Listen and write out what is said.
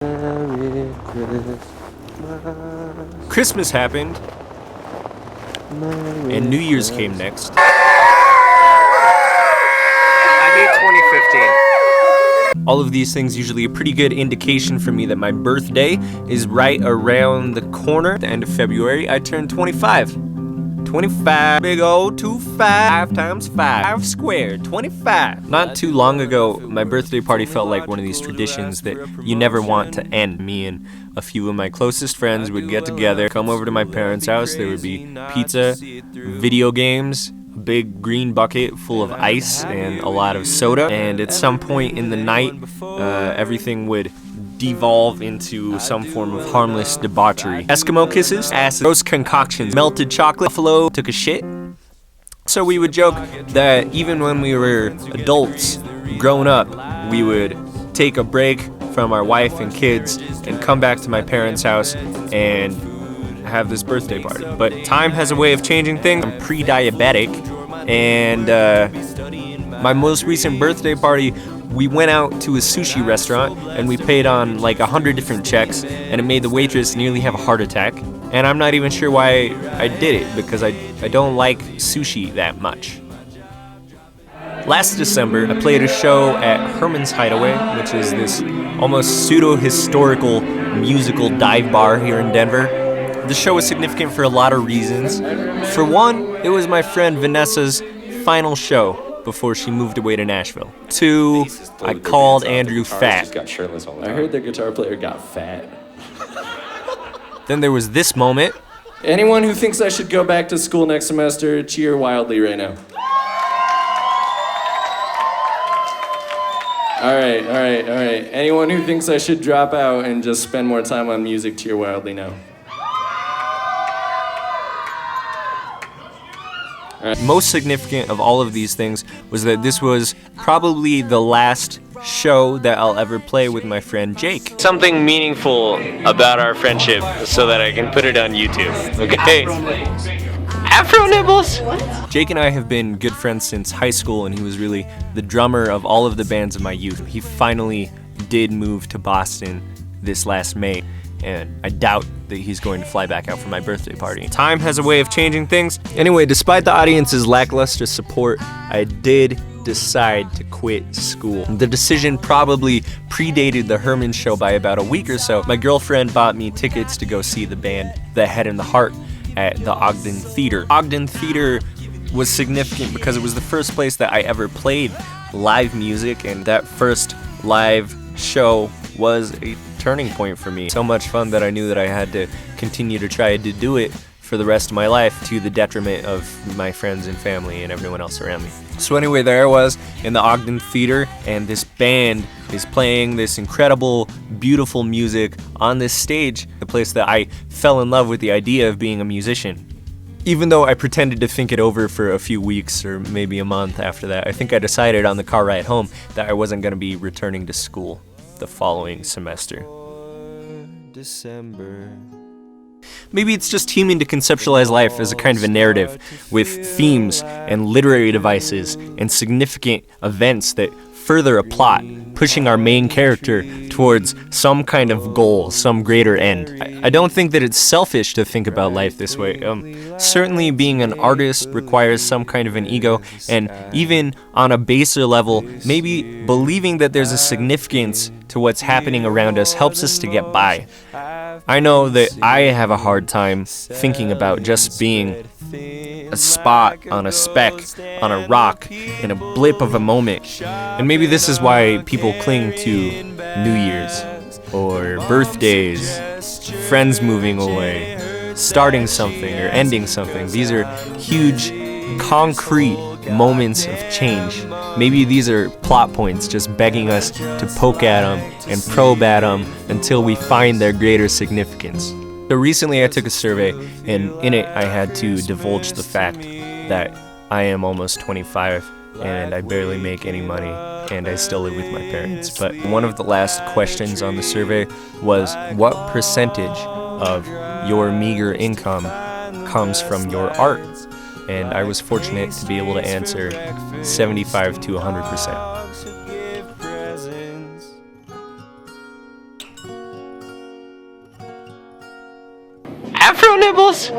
Merry Christmas. Christmas happened, Merry and New Year's came next. I hate 2015. All of these things usually a pretty good indication for me that my birthday is right around the corner. At the end of February, I turned 25. 25, big O, 25 times 5 squared, 25. Not too long ago, my birthday party felt like one of these traditions that you never want to end. Me and a few of my closest friends would get together, come over to my parents' house. There would be pizza, video games, a big green bucket full of ice, and a lot of soda. And at some point in the night, everything would devolve into some form of harmless debauchery. Eskimo kisses, acid, roast concoctions, melted chocolate, buffalo took a shit. So we would joke that even when we were adults, grown up, we would take a break from our wife and kids and come back to my parents' house and have this birthday party. But time has a way of changing things. I'm pre-diabetic, and my most recent birthday party, we went out to a sushi restaurant and we paid on like 100 different checks, and it made the waitress nearly have a heart attack. And I'm not even sure why I did it, because I don't like sushi that much. Last December, I played a show at Herman's Hideaway, which is this almost pseudo-historical musical dive bar here in Denver. The show was significant for a lot of reasons. For one, it was my friend Vanessa's final show before she moved away to Nashville. Two, I called Andrew fat. I heard their guitar player got fat. Then there was this moment. Anyone who thinks I should go back to school next semester, cheer wildly right now. All right. Anyone who thinks I should drop out and just spend more time on music, cheer wildly now. Most significant of all of these things was that this was probably the last show that I'll ever play with my friend Jake. Something meaningful about our friendship so that I can put it on YouTube, okay? Afro Nibbles! Jake and I have been good friends since high school, and he was really the drummer of all of the bands of my youth. He finally did move to Boston this last May, and I doubt that he's going to fly back out for my birthday party. Time has a way of changing things. Anyway, despite the audience's lackluster support, I did decide to quit school. The decision probably predated the Herman show by about a week or so. My girlfriend bought me tickets to go see the band The Head and the Heart at the Ogden Theater. Ogden Theater was significant because it was the first place that I ever played live music, and that first live show was a turning point for me. So much fun that I knew that I had to continue to try to do it for the rest of my life, to the detriment of my friends and family and everyone else around me. So anyway, there I was in the Ogden Theater, and this band is playing this incredible, beautiful music on this stage, the place that I fell in love with the idea of being a musician. Even though I pretended to think it over for a few weeks or maybe a month after that, I think I decided on the car ride home that I wasn't going to be returning to school the following semester. December. Maybe it's just human to conceptualize life as a kind of a narrative with themes and literary devices and significant events that further a plot, pushing our main character towards some kind of goal, some greater end. I don't think that it's selfish to think about life this way. Certainly being an artist requires some kind of an ego, and even on a baser level, maybe believing that there's a significance to what's happening around us helps us to get by. I know that I have a hard time thinking about just being a spot on a speck, on a rock, in a blip of a moment. And maybe this is why people cling to New Year's, or birthdays, friends moving away, starting something or ending something. These are huge, concrete moments of change. Maybe these are plot points just begging us to poke at them and probe at them until we find their greater significance. So recently I took a survey, and in it I had to divulge the fact that I am almost 25 and I barely make any money and I still live with my parents. But one of the last questions on the survey was, what percentage of your meager income comes from your art? And I was fortunate to be able to answer 75 to 100%. Fruit Nibbles.